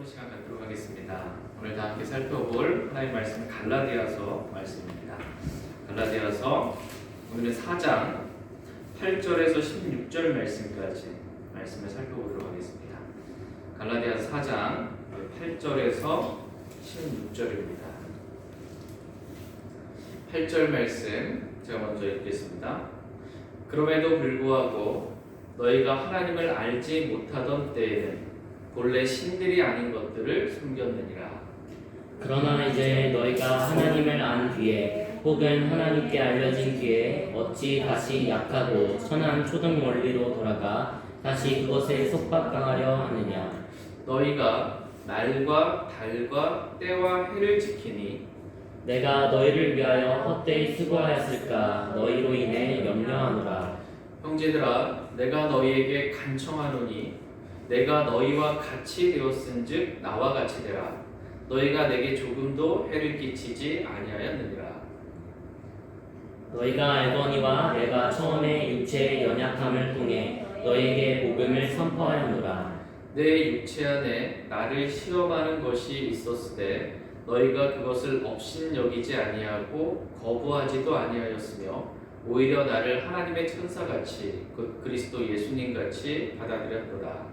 살펴보는 시간 갖도록 하겠습니다. 오늘 다 함께 살펴볼 하나님의 말씀은 갈라디아서 말씀입니다. 갈라디아서 오늘은 4장 8절에서 16절 말씀까지 말씀을 살펴보도록 하겠습니다. 갈라디아서 4장 8절에서 16절입니다. 8절 말씀 제가 먼저 읽겠습니다. 그럼에도 불구하고 너희가 하나님을 알지 못하던 때에는 본래 신들이 아닌 것들을 숨겼느니라. 그러나 이제 너희가 하나님을 안 뒤에 혹은 하나님께 알려진 뒤에 어찌 다시 약하고 천한 초등 원리로 돌아가 다시 그것에 속박당하려 하느냐. 너희가 날과 달과 때와 해를 지키니 내가 너희를 위하여 헛되이 수고하였을까 너희로 인해 염려하노라. 형제들아 내가 너희에게 간청하노니 내가 너희와 같이 되었은즉 나와 같이 되라. 너희가 내게 조금도 해를 끼치지 아니하였느니라. 너희가 알거니와 내가 처음에 육체의 연약함을 통해 너희에게 복음을 선포하였노라. 내 육체 안에 나를 시험하는 것이 있었으되 너희가 그것을 업신여기지 아니하고 거부하지도 아니하였으며 오히려 나를 하나님의 천사같이 곧 그리스도 예수님같이 받아들였도다.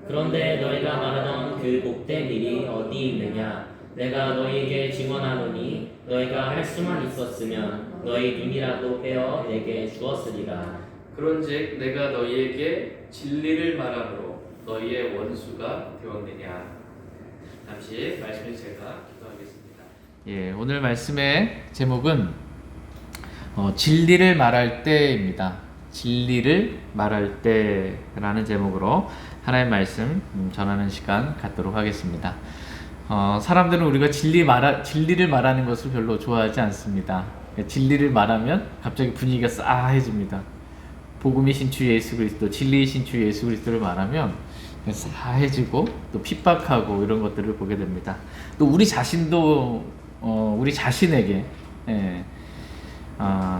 그런데 너희가 말하던 그 복된 일이 어디 있느냐? 내가 너희에게 증언하노니 너희가 할 수만 있었으면 너희 눈이라도 빼어 내게 주었으리라. 그런즉 내가 너희에게 진리를 말함으로 너희의 원수가 되었느냐. 잠시 말씀을 제가 기도하겠습니다. 예, 오늘 말씀의 제목은 진리를 말할 때입니다. 진리를 말할 때라는 제목으로 하나님의 말씀 전하는 시간 갖도록 하겠습니다. 사람들은 우리가 진리를 말하는 것을 별로 좋아하지 않습니다. 진리를 말하면 갑자기 분위기가 싸해집니다. 복음이신 주 예수 그리스도, 진리이신 주 예수 그리스도를 말하면 싸해지고 또 핍박하고 이런 것들을 보게 됩니다. 또 우리 자신도 우리 자신에게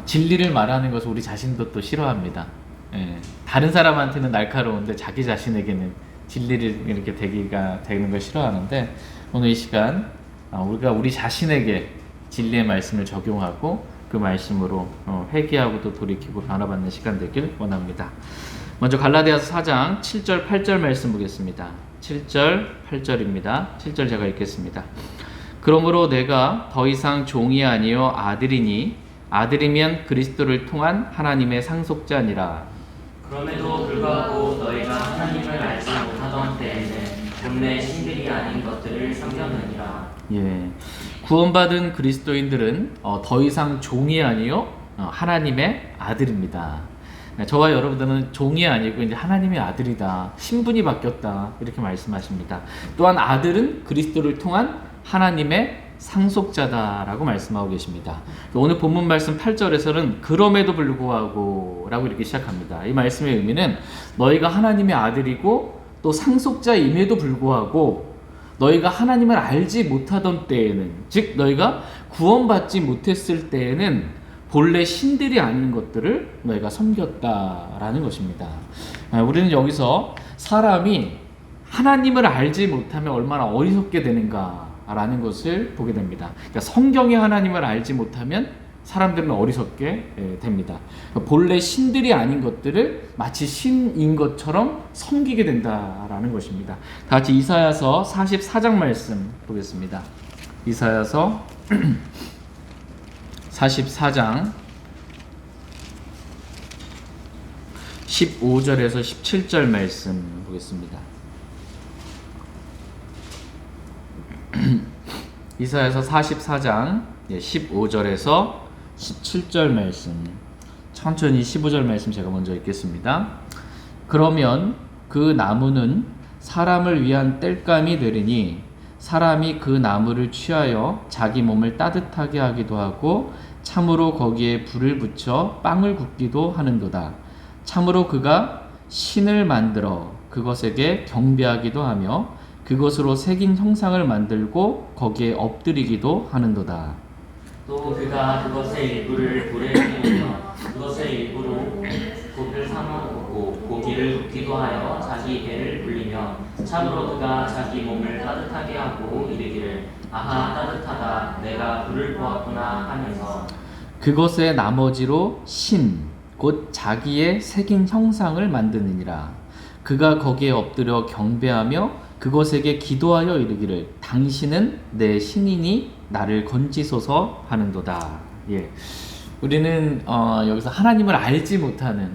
진리를 말하는 것을 우리 자신도 또 싫어합니다. 다른 사람한테는 날카로운데 자기 자신에게는 진리를 이렇게 되는 걸 싫어하는데 오늘 이 시간 우리가 우리 자신에게 진리의 말씀을 적용하고 그 말씀으로 회개하고 또 돌이키고 변화받는 시간 되길 원합니다. 먼저 갈라디아서 4장 7절 8절 말씀 보겠습니다. 7절 8절입니다. 7절 제가 읽겠습니다. 그러므로 내가 더 이상 종이 아니요 아들이니 아들이면 그리스도를 통한 하나님의 상속자니라. 그럼에도 불구하고 너희가 하나님을 알지 못하던 때에는 본래 신들이 아닌 것들을 섬겼느니라. 예, 구원받은 그리스도인들은 더 이상 종이 아니요 하나님의 아들입니다. 저와 여러분들은 종이 아니고 이제 하나님의 아들이다. 신분이 바뀌었다. 이렇게 말씀하십니다. 또한 아들은 그리스도를 통한 하나님의 상속자다라고 말씀하고 계십니다. 오늘 본문 말씀 8절에서는 그럼에도 불구하고 라고 이렇게 시작합니다. 이 말씀의 의미는 너희가 하나님의 아들이고 또 상속자임에도 불구하고 너희가 하나님을 알지 못하던 때에는, 즉 너희가 구원받지 못했을 때에는 본래 신들이 아닌 것들을 너희가 섬겼다라는 것입니다. 우리는 여기서 사람이 하나님을 알지 못하면 얼마나 어리석게 되는가 라는 것을 보게 됩니다. 그러니까 성경의 하나님을 알지 못하면 사람들은 어리석게 됩니다. 본래 신들이 아닌 것들을 마치 신인 것처럼 섬기게 된다라는 것입니다. 다 같이 이사야서 44장 말씀 보겠습니다. 이사야서 44장 15절에서 17절 말씀 보겠습니다. 이사야서 44장 15절에서 17절 말씀, 천천히 15절 말씀 제가 먼저 읽겠습니다. 그러면 그 나무는 사람을 위한 땔감이 되리니 사람이 그 나무를 취하여 자기 몸을 따뜻하게 하기도 하고 참으로 거기에 불을 붙여 빵을 굽기도 하는도다. 참으로 그가 신을 만들어 그것에게 경배하기도 하며 그것으로 새긴 형상을 만들고 거기에 엎드리기도 하는도다. 또 그가 그것의 일부를 불에 피우며 그것의 일부로 고기를 삶아 먹고 고기를 굽기도 하여 자기 배를 불리며 참으로 그가 자기 몸을 따뜻하게 하고 이르기를 아하 따뜻하다 내가 불을 보았구나 하면서 그것의 나머지로 신, 곧 자기의 새긴 형상을 만드느니라. 그가 거기에 엎드려 경배하며 그것에게 기도하여 이르기를 당신은 내 신이니 나를 건지소서 하는도다. 예. 우리는 여기서 하나님을 알지 못하는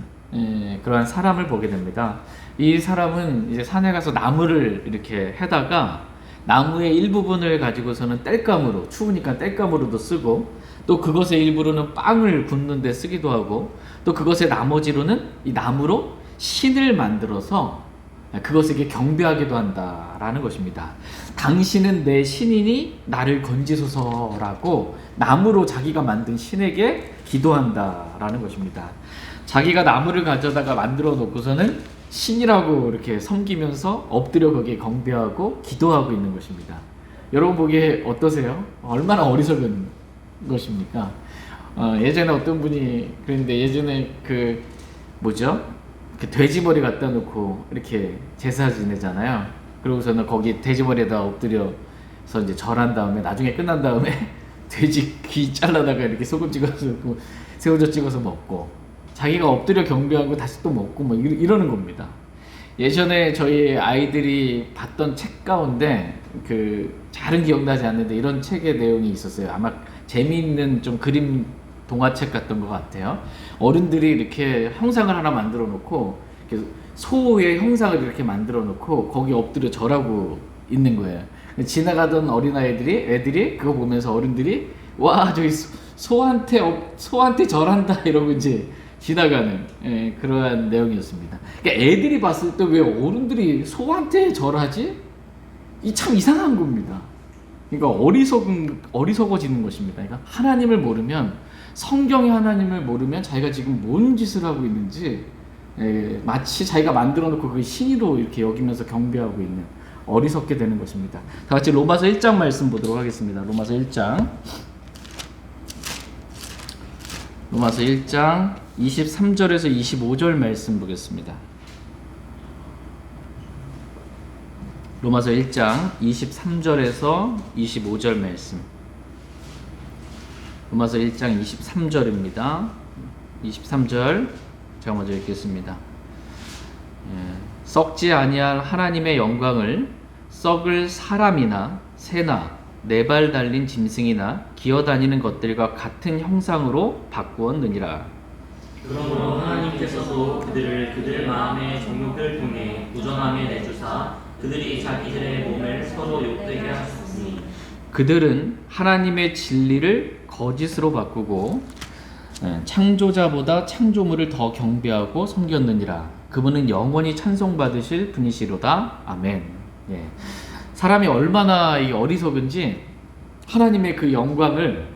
그러한 사람을 보게 됩니다. 이 사람은 이제 산에 가서 나무를 이렇게 해다가 나무의 일부분을 가지고서는 땔감으로, 추우니까 땔감으로도 쓰고, 또 그것의 일부로는 빵을 굽는 데 쓰기도 하고, 또 그것의 나머지로는 이 나무로 신을 만들어서 그것에게 경배하기도 한다라는 것입니다. 당신은 내 신이니 나를 건지소서라고 나무로 자기가 만든 신에게 기도한다라는 것입니다. 자기가 나무를 가져다가 만들어 놓고서는 신이라고 이렇게 섬기면서 엎드려 거기에 경배하고 기도하고 있는 것입니다. 여러분 보기에 어떠세요? 얼마나 어리석은 것입니까? 예전에 어떤 분이 그랬는데, 예전에 그 돼지머리 갖다 놓고 이렇게 제사 지내잖아요. 그러고서는 거기 돼지머리에다 엎드려서 이제 절한 다음에 나중에 끝난 다음에 돼지 귀 잘라다가 이렇게 소금 찍어서 먹고 새우젓 찍어서 먹고 자기가 엎드려 경배하고 다시 또 먹고 뭐 이러는 겁니다. 예전에 저희 아이들이 봤던 책 가운데 잘은 기억나지 않는데 이런 책의 내용이 있었어요. 아마 재미있는 좀 그림 동화책 같던 것 같아요. 어른들이 이렇게 형상을 하나 만들어 놓고 소의 형상을 이렇게 만들어 놓고 거기 엎드려 절하고 있는 거예요. 지나가던 애들이 그거 보면서 어른들이 와 저기 소한테 절한다 이러고 이제 지나가는 그러한 내용이었습니다. 그러니까 애들이 봤을 때 왜 어른들이 소한테 절하지? 참 이상한 겁니다. 그러니까 어리석어지는 것입니다. 그러니까 하나님을 모르면, 성경의 하나님을 모르면 자기가 지금 뭔 짓을 하고 있는지 마치 자기가 만들어 놓고 그 신이로 이렇게 여기면서 경배하고 있는, 어리석게 되는 것입니다. 다 같이 로마서 1장 말씀 보도록 하겠습니다. 로마서 1장 23절에서 25절 말씀 보겠습니다. 로마서 1장 23절에서 25절 말씀. 로마서 1장 23절입니다. 23절 제가 먼저 읽겠습니다. 썩지 아니할 하나님의 영광을 썩을 사람이나 새나 네 발 달린 짐승이나 기어다니는 것들과 같은 형상으로 바꾸었느니라. 그러므로 하나님께서도 그들을 그들 마음의 정욕을 통해 부정함에 내주사 그들이 자기들의 몸을 서로 욕되게 하셨으니 그들은 하나님의 진리를 거짓으로 바꾸고 창조자보다 창조물을 더 경배하고 섬겼느니라. 그분은 영원히 찬송받으실 분이시로다. 아멘. 예. 사람이 얼마나 어리석은지 하나님의 그 영광을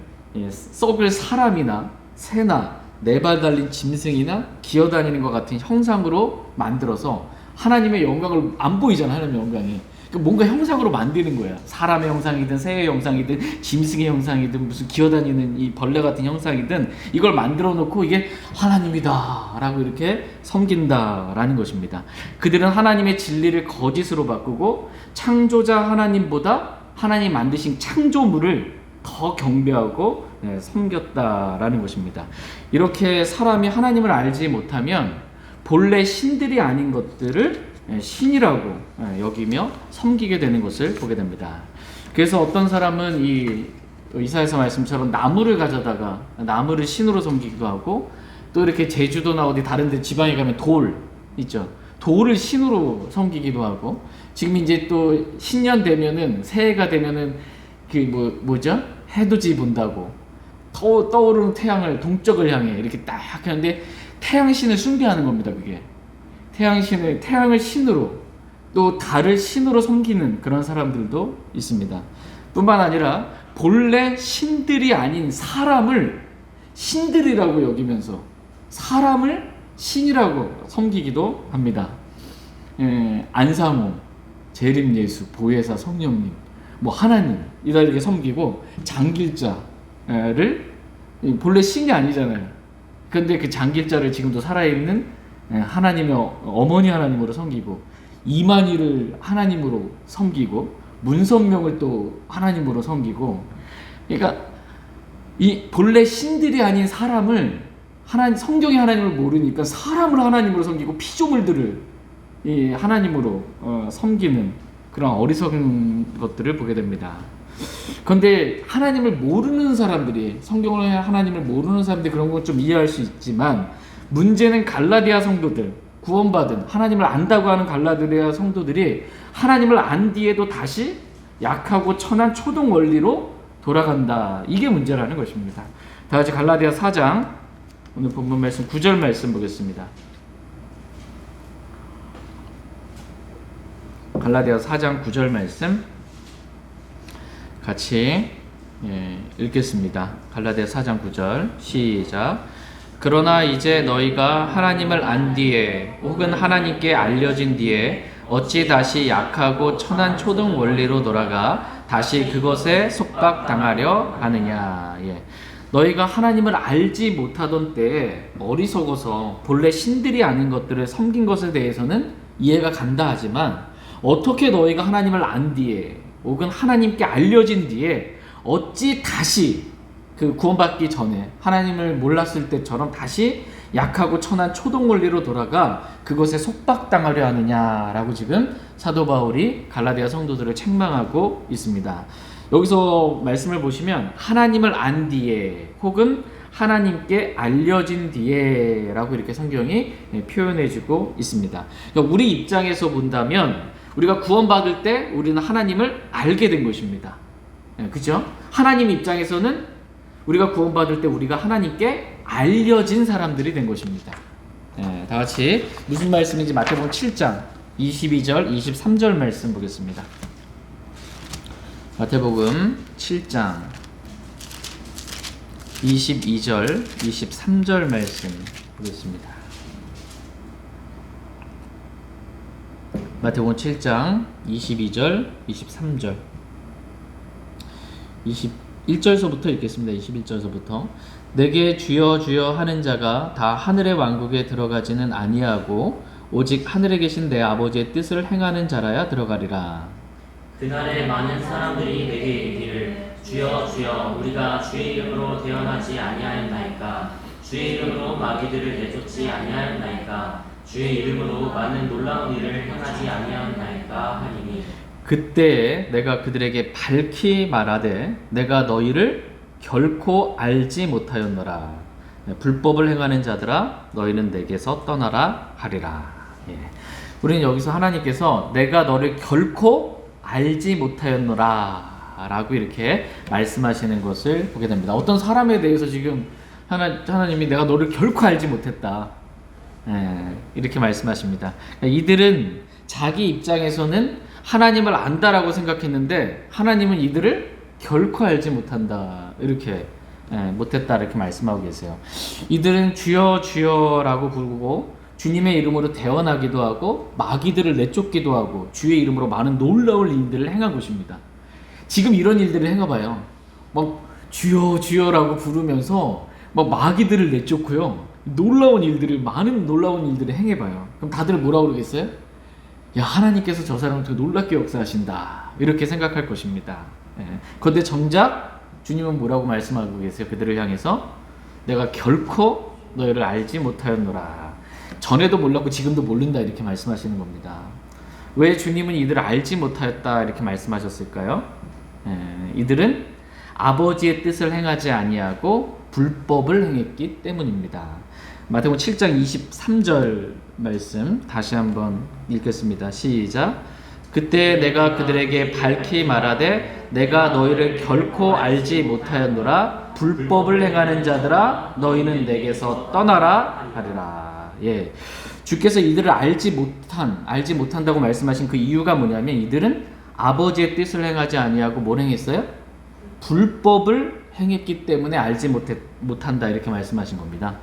썩을 사람이나 새나 네 발 달린 짐승이나 기어다니는 것 같은 형상으로 만들어서, 하나님의 영광을 안 보이잖아. 하나님의 영광이 뭔가 형상으로 만드는 거야. 사람의 형상이든 새의 형상이든 짐승의 형상이든 무슨 기어다니는 이 벌레 같은 형상이든 이걸 만들어 놓고 이게 하나님이다 라고 이렇게 섬긴다라는 것입니다. 그들은 하나님의 진리를 거짓으로 바꾸고 창조자 하나님보다 하나님 만드신 창조물을 더 경배하고 섬겼다라는 것입니다. 이렇게 사람이 하나님을 알지 못하면 본래 신들이 아닌 것들을 신이라고 여기며 섬기게 되는 것을 보게 됩니다. 그래서 어떤 사람은 이 이사야서 말씀처럼 나무를 가져다가 나무를 신으로 섬기기도 하고, 또 이렇게 제주도나 어디 다른 데 지방에 가면 돌 있죠. 돌을 신으로 섬기기도 하고, 지금 이제 또 신년 되면은, 새해가 되면은 해돋이 본다고 떠오르는 태양을 동쪽을 향해 이렇게 딱 하는데 태양신을 숭배하는 겁니다. 그게 태양을 신으로, 또 달을 신으로 섬기는 그런 사람들도 있습니다. 뿐만 아니라 본래 신들이 아닌 사람을 신들이라고 여기면서 사람을 신이라고 섬기기도 합니다. 안사모, 재림예수, 보혜사, 성령님, 하나님 이렇게 섬기고, 장길자를 본래 신이 아니잖아요. 근데 그 장길자를 지금도 살아있는 하나님의 어머니 하나님으로 섬기고, 이만희를 하나님으로 섬기고 문선명을 또 하나님으로 섬기고, 그러니까 이 본래 신들이 아닌 사람을 성경의 하나님을 모르니까 사람을 하나님으로 섬기고 피조물들을 이 하나님으로 섬기는 그런 어리석은 것들을 보게 됩니다. 그런데 하나님을 모르는 사람들이, 성경을 하나님을 모르는 사람들이 그런 건 좀 이해할 수 있지만, 문제는 갈라디아 성도들, 구원받은 하나님을 안다고 하는 갈라디아 성도들이 하나님을 안 뒤에도 다시 약하고 천한 초동 원리로 돌아간다. 이게 문제라는 것입니다. 다 같이 갈라디아 4장 오늘 본문 말씀 9절 말씀 보겠습니다. 갈라디아 4장 9절 말씀 같이 읽겠습니다. 갈라디아 4장 9절 시작. 그러나 이제 너희가 하나님을 안 뒤에 혹은 하나님께 알려진 뒤에 어찌 다시 약하고 천한 초등 원리로 돌아가 다시 그것에 속박당하려 하느냐. 너희가 하나님을 알지 못하던 때에 어리석어서 본래 신들이 아닌 것들을 섬긴 것에 대해서는 이해가 간다 하지만, 어떻게 너희가 하나님을 안 뒤에 혹은 하나님께 알려진 뒤에 어찌 다시 그 구원받기 전에 하나님을 몰랐을 때처럼 다시 약하고 천한 초동 원리로 돌아가 그것에 속박당하려 하느냐라고 지금 사도 바울이 갈라디아 성도들을 책망하고 있습니다. 여기서 말씀을 보시면 하나님을 안 뒤에 혹은 하나님께 알려진 뒤에 라고 이렇게 성경이 표현해주고 있습니다. 그러니까 우리 입장에서 본다면 우리가 구원받을 때 우리는 하나님을 알게 된 것입니다. 그죠? 하나님 입장에서는 우리가 구원받을 때 우리가 하나님께 알려진 사람들이 된 것입니다. 다 같이 무슨 말씀인지 마태복음 7장 22절 23절 말씀 보겠습니다. 마태복음 7장 22절 23절 말씀 보겠습니다. 마태복음 7장 22절 23절 21절서부터 읽겠습니다. 21절서부터 내게 주여 주여 하는 자가 다 하늘의 왕국에 들어가지는 아니하고 오직 하늘에 계신 내 아버지의 뜻을 행하는 자라야 들어가리라. 그날에 많은 사람들이 내게 이르기를 주여 주여 우리가 주의 이름으로 대언하지 아니하였나이까 주의 이름으로 마귀들을 내쫓지 아니하였나이까 주의 이름으로 많은 놀라운 일을 행하지 아니하였나이까 하리니 그때에 내가 그들에게 밝히 말하되 내가 너희를 결코 알지 못하였노라. 불법을 행하는 자들아 너희는 내게서 떠나라 하리라. 우리는 여기서 하나님께서 내가 너를 결코 알지 못하였노라 라고 이렇게 말씀하시는 것을 보게 됩니다. 어떤 사람에 대해서 지금 하나님이 내가 너를 결코 알지 못했다 이렇게 말씀하십니다. 이들은 자기 입장에서는 하나님을 안다라고 생각했는데 하나님은 이들을 결코 알지 못한다 이렇게 못했다 이렇게 말씀하고 계세요. 이들은 주여 주여라고 부르고 주님의 이름으로 대언하기도 하고 마귀들을 내쫓기도 하고 주의 이름으로 많은 놀라운 일들을 행한 것입니다. 지금 이런 일들을 행해봐요. 막 주여 주여라고 부르면서 막 마귀들을 내쫓고요. 많은 놀라운 일들을 행해봐요. 그럼 다들 뭐라고 그러겠어요? 야, 하나님께서 저 사람을 되게 놀랍게 역사하신다 이렇게 생각할 것입니다. 그런데 정작 주님은 뭐라고 말씀하고 계세요? 그들을 향해서 내가 결코 너희를 알지 못하였노라. 전에도 몰랐고 지금도 모른다 이렇게 말씀하시는 겁니다. 왜 주님은 이들을 알지 못하였다 이렇게 말씀하셨을까요? 이들은 아버지의 뜻을 행하지 아니하고 불법을 행했기 때문입니다. 마태복음 7장 23절 말씀 다시 한번 읽겠습니다. 시작. 그때 내가 그들에게 밝히 말하되 내가 너희를 결코 알지 못하였노라. 불법을 행하는 자들아 너희는 내게서 떠나라 하리라. 주께서 이들을 알지 못한다고 말씀하신 그 이유가 뭐냐면 이들은 아버지의 뜻을 행하지 아니하고 뭘 행했어요? 불법을 행했기 때문에 알지 못한다 이렇게 말씀하신 겁니다.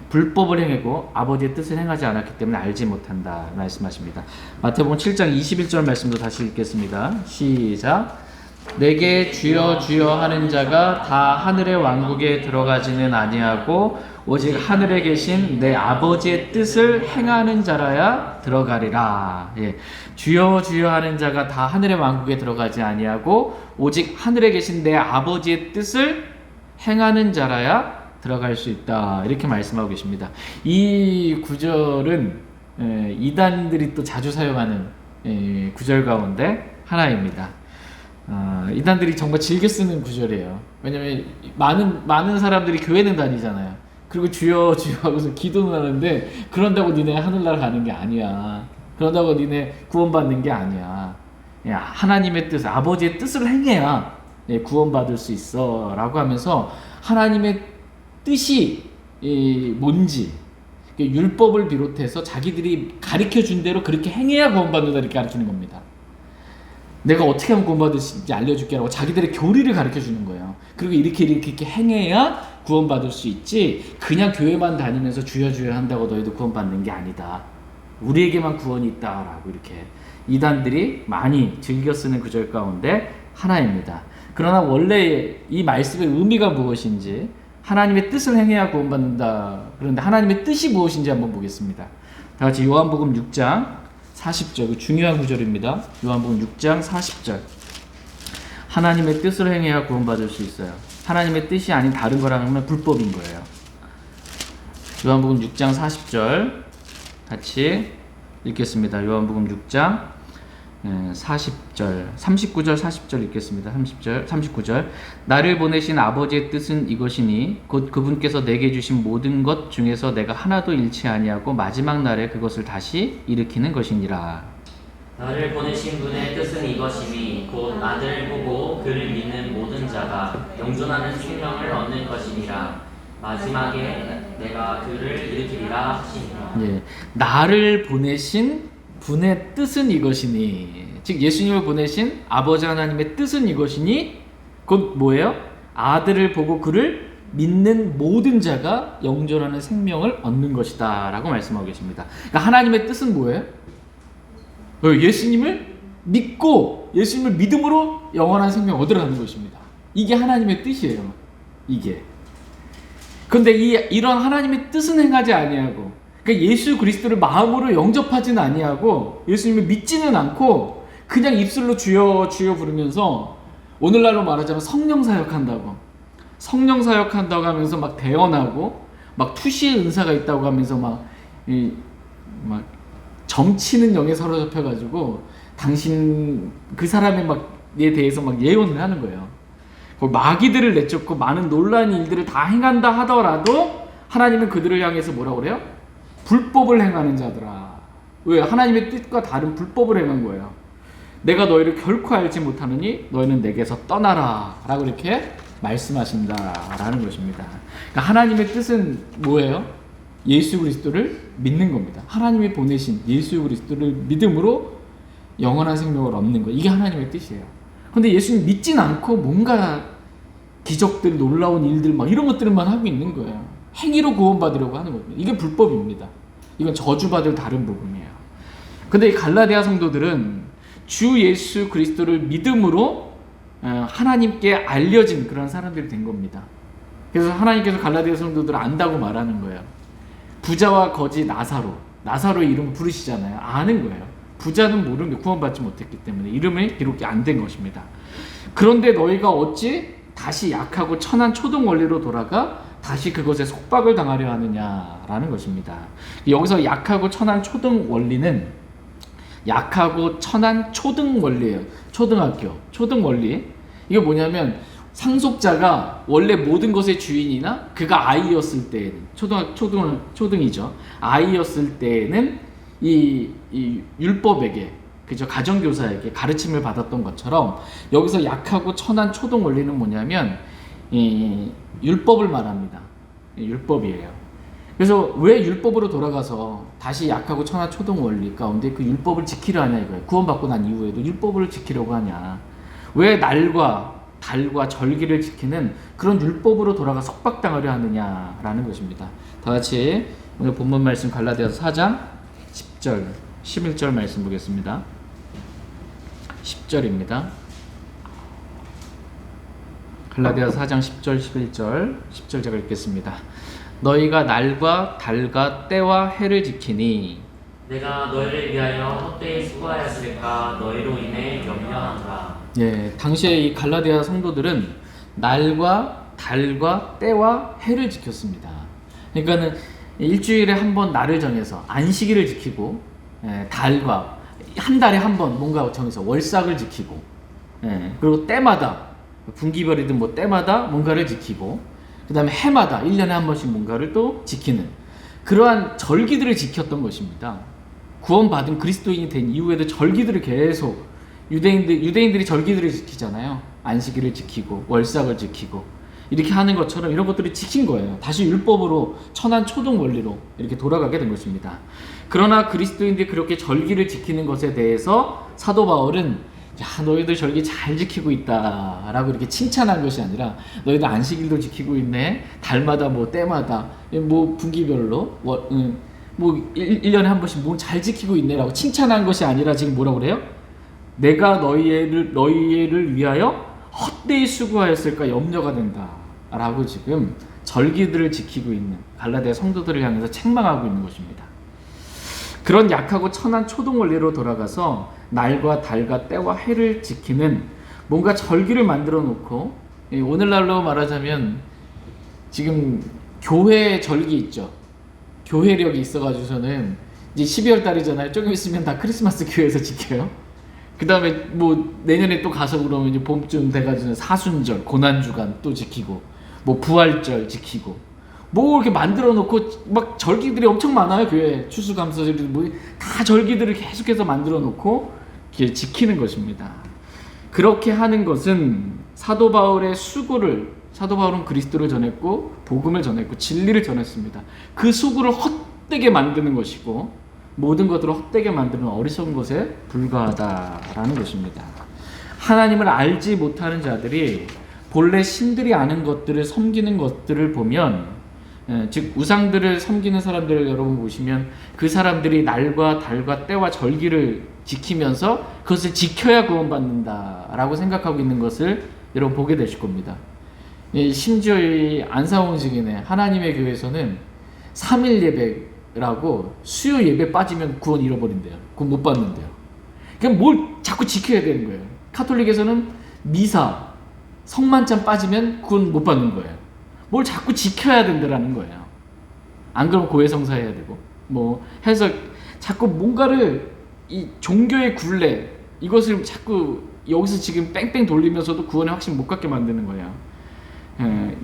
불법을 행하고 아버지의 뜻을 행하지 않았기 때문에 알지 못한다 말씀하십니다. 마태복음 7장 21절 말씀도 다시 읽겠습니다. 시작. 내게 주여 주여 하는 자가 다 하늘의 왕국에 들어가지는 아니하고 오직 하늘에 계신 내 아버지의 뜻을 행하는 자라야 들어가리라. 예. 주여 주여 하는 자가 다 하늘의 왕국에 들어가지 아니하고 오직 하늘에 계신 내 아버지의 뜻을 행하는 자라야 들어갈 수 있다. 이렇게 말씀하고 계십니다. 이 구절은 이단들이 또 자주 사용하는 구절 가운데 하나입니다. 이단들이 정말 즐겨 쓰는 구절이에요. 왜냐면 많은 사람들이 교회는 다니잖아요. 그리고 주여 주여 하고서 기도는 하는데 그런다고 니네 하늘나라 가는 게 아니야. 그런다고 니네 구원받는 게 아니야. 하나님의 뜻, 아버지의 뜻을 행해야 구원받을 수 있어 라고 하면서 하나님의 뜻이 뭔지 율법을 비롯해서 자기들이 가르쳐준 대로 그렇게 행해야 구원받는다 이렇게 가르치는 겁니다. 내가 어떻게 하면 구원받을 수 있는지 알려줄게 라고 자기들의 교리를 가르쳐주는 거예요. 그리고 이렇게 행해야 구원받을 수 있지 그냥 교회만 다니면서 주여 주여 한다고 너희도 구원받는 게 아니다. 우리에게만 구원이 있다라고 이렇게 이단들이 많이 즐겨 쓰는 구절 가운데 하나입니다. 그러나 원래 이 말씀의 의미가 무엇인지 하나님의 뜻을 행해야 구원받는다. 그런데 하나님의 뜻이 무엇인지 한번 보겠습니다. 다 같이 요한복음 6장 40절, 중요한 구절입니다. 요한복음 6장 40절. 하나님의 뜻을 행해야 구원받을 수 있어요. 하나님의 뜻이 아닌 다른 거라면 불법인 거예요. 요한복음 6장 40절 같이 읽겠습니다. 요한복음 6장 40절, 39절, 40절 읽겠습니다. 39절. 나를 보내신 아버지의 뜻은 이것이니 곧 그분께서 내게 주신 모든 것 중에서 내가 하나도 잃지 아니하고 마지막 날에 그것을 다시 일으키는 것이니라. 나를 보내신 분의 뜻은 이것이니 곧 아들을 보고 그를 믿는 모든 자가 영존하는 생명을 얻는 것이니라. 마지막에 내가 그를 일으키리라 하시니라. 예, 나를 보내신 분의 뜻은 이것이니, 즉 예수님을 보내신 아버지 하나님의 뜻은 이것이니 곧 뭐예요? 아들을 보고 그를 믿는 모든 자가 영존하는 생명을 얻는 것이다 라고 말씀하고 계십니다. 그러니까 하나님의 뜻은 뭐예요? 예수님을 믿고 예수님을 믿음으로 영원한 생명을 얻으라는 것입니다. 이게 하나님의 뜻이에요. 이게. 그런데 이런 하나님의 뜻은 행하지 아니하고, 그러니까 예수 그리스도를 마음으로 영접하지는 아니하고 예수님을 믿지는 않고 그냥 입술로 주여 주여 부르면서 오늘날로 말하자면 성령 사역한다고 하면서 막 대언하고 막 투시의 은사가 있다고 하면서 막 점치는 영에 사로잡혀가지고 당신 그 사람에 대해서 막 예언을 하는 거예요. 마귀들을 내쫓고 많은 놀라운 일들을 다 행한다 하더라도 하나님은 그들을 향해서 뭐라고 그래요? 불법을 행하는 자들아. 왜? 하나님의 뜻과 다른 불법을 행한 거예요. 내가 너희를 결코 알지 못하느니 너희는 내게서 떠나라 라고 이렇게 말씀하신다라는 것입니다. 그러니까 하나님의 뜻은 뭐예요? 예수 그리스도를 믿는 겁니다. 하나님이 보내신 예수 그리스도를 믿음으로 영원한 생명을 얻는 거, 이게 하나님의 뜻이에요. 근데 예수님 믿진 않고 뭔가 기적들, 놀라운 일들 막 이런 것들만 하고 있는 거예요. 행위로 구원받으려고 하는 겁니다. 이게 불법입니다. 이건 저주받을 다른 복음이에요. 근데 이 갈라디아 성도들은 주 예수 그리스도를 믿음으로 하나님께 알려진 그런 사람들이 된 겁니다. 그래서 하나님께서 갈라디아 성도들을 안다고 말하는 거예요. 부자와 거지 나사로의 이름을 부르시잖아요. 아는 거예요. 부자는 모르는 게 구원받지 못했기 때문에 이름이 기록이 안 된 것입니다. 그런데 너희가 어찌 다시 약하고 천한 초등 원리로 돌아가 다시 그것에 속박을 당하려 하느냐라는 것입니다. 여기서 약하고 천한 초등 원리는 약하고 천한 초등 원리예요. 초등 원리. 이게 뭐냐면 상속자가 원래 모든 것의 주인이나 그가 아이였을 때에는 초등이죠. 아이였을 때에는 이 율법에게, 그죠, 가정교사에게 가르침을 받았던 것처럼 여기서 약하고 천한 초등 원리는 뭐냐면 이 율법을 말합니다. 율법이에요. 그래서 왜 율법으로 돌아가서 다시 약하고 천한 초등 원리 가운데 그 율법을 지키려 하냐 이거예요. 구원받고 난 이후에도 율법을 지키려고 하냐. 왜 날과 달과 절기를 지키는 그런 율법으로 돌아가 속박당하려 하느냐라는 것입니다. 다 같이 오늘 본문 말씀 갈라디아서 4장 10절, 11절 말씀 보겠습니다. 10절입니다. 갈라디아서 4장 10절, 11절, 10절 제가 읽겠습니다. 너희가 날과 달과 때와 해를 지키니. 내가 너희를 위하여 헛되이 수고하였을까 너희로 인해 염려하노라. 예, 당시에 이 갈라디아 성도들은 날과 달과 때와 해를 지켰습니다. 그러니까는 일주일에 한 번 날을 정해서 안식일을 지키고, 달과 한 달에 한 번 뭔가 정해서 월삭을 지키고, 그리고 때마다 분기별이든 뭐 때마다 뭔가를 지키고, 그 다음에 해마다 1년에 한 번씩 뭔가를 또 지키는 그러한 절기들을 지켰던 것입니다. 구원받은 그리스도인이 된 이후에도 절기들을 계속 유대인들이 절기들을 지키잖아요. 안식일을 지키고 월삭을 지키고 이렇게 하는 것처럼 이런 것들을 지킨 거예요. 다시 율법으로 천한 초동 원리로 이렇게 돌아가게 된 것입니다. 그러나 그리스도인들이 그렇게 절기를 지키는 것에 대해서 사도 바울은 야, 너희들 절기 잘 지키고 있다 라고 이렇게 칭찬한 것이 아니라 너희들 안식일도 지키고 있네, 달마다 뭐 때마다 뭐 분기별로 뭐 1년에 한 번씩 뭐 잘 지키고 있네 라고 칭찬한 것이 아니라 지금 뭐라고 그래요? 내가 너희를 위하여 헛되이 수고하였을까 염려가 된다 라고 지금 절기들을 지키고 있는 갈라디아 성도들을 향해서 책망하고 있는 것입니다. 그런 약하고 천한 초동 원리로 돌아가서 날과 달과 때와 해를 지키는 뭔가 절기를 만들어 놓고, 오늘날로 말하자면 지금 교회 절기 있죠. 교회력이 있어가지고서는 이제 12월 달이잖아요. 조금 있으면 다 크리스마스 교회에서 지켜요. 그 다음에 뭐 내년에 또 가서 그러면 이제 봄쯤 돼가지고 사순절, 고난주간 또 지키고, 뭐 부활절 지키고, 뭐 이렇게 만들어 놓고 막 절기들이 엄청 많아요. 교회 추수감사절 뭐 다 절기들을 계속해서 만들어 놓고 이렇게 지키는 것입니다. 그렇게 하는 것은 사도 바울의 수고를, 사도 바울은 그리스도를 전했고 복음을 전했고 진리를 전했습니다. 그 수고를 헛되게 만드는 것이고 모든 것들을 헛되게 만드는 어리석은 것에 불과하다라는 것입니다. 하나님을 알지 못하는 자들이 본래 신들이 아는 것들을 섬기는 것들을 보면, 즉 우상들을 섬기는 사람들을 여러분 보시면 그 사람들이 날과 달과 때와 절기를 지키면서 그것을 지켜야 구원받는다라고 생각하고 있는 것을 여러분 보게 되실 겁니다. 심지어 이 안사홍직이네 하나님의 교회에서는 3일 예배라고 수요 예배 빠지면 구원 잃어버린대요. 구원 못 받는데요. 그냥 뭘 자꾸 지켜야 되는 거예요. 카톨릭에서는 미사 성만찬 빠지면 구원 못 받는 거예요. 뭘 자꾸 지켜야 된다라는 거예요. 안 그러면 고해성사 해야 되고 뭐 해서 자꾸 뭔가를 이 종교의 굴레 이것을 자꾸 여기서 지금 뺑뺑 돌리면서도 구원에 확신 못 갖게 만드는 거예요.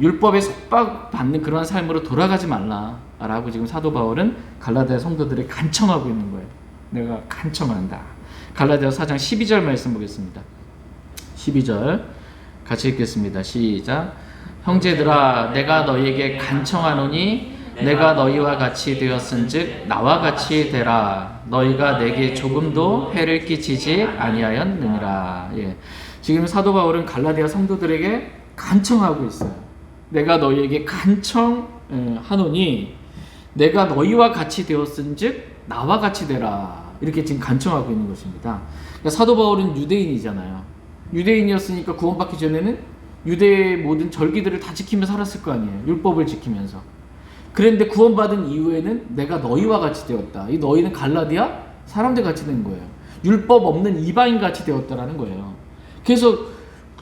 율법에 속박받는 그러한 삶으로 돌아가지 말라라고 지금 사도 바울은 갈라디아 성도들에 간청하고 있는 거예요. 내가 간청한다. 갈라디아 4장 12절 말씀 보겠습니다. 12절 같이 읽겠습니다. 시작. 형제들아 내가 너희에게 간청하노니 내가 너희와 같이 되었은즉 나와 같이 되라. 너희가 내게 조금도 해를 끼치지 아니하였느니라. 예. 지금 사도 바울은 갈라디아 성도들에게 간청하고 있어요. 내가 너희에게 간청하노니 내가 너희와 같이 되었은즉 나와 같이 되라. 이렇게 지금 간청하고 있는 것입니다. 그러니까 사도 바울은 유대인이잖아요. 유대인이었으니까 구원받기 전에는 유대의 모든 절기들을 다 지키며 살았을 거 아니에요. 율법을 지키면서. 그런데 구원받은 이후에는 내가 너희와 같이 되었다. 이 너희는 갈라디아 사람들 같이 된 거예요. 율법 없는 이방인 같이 되었다라는 거예요. 그래서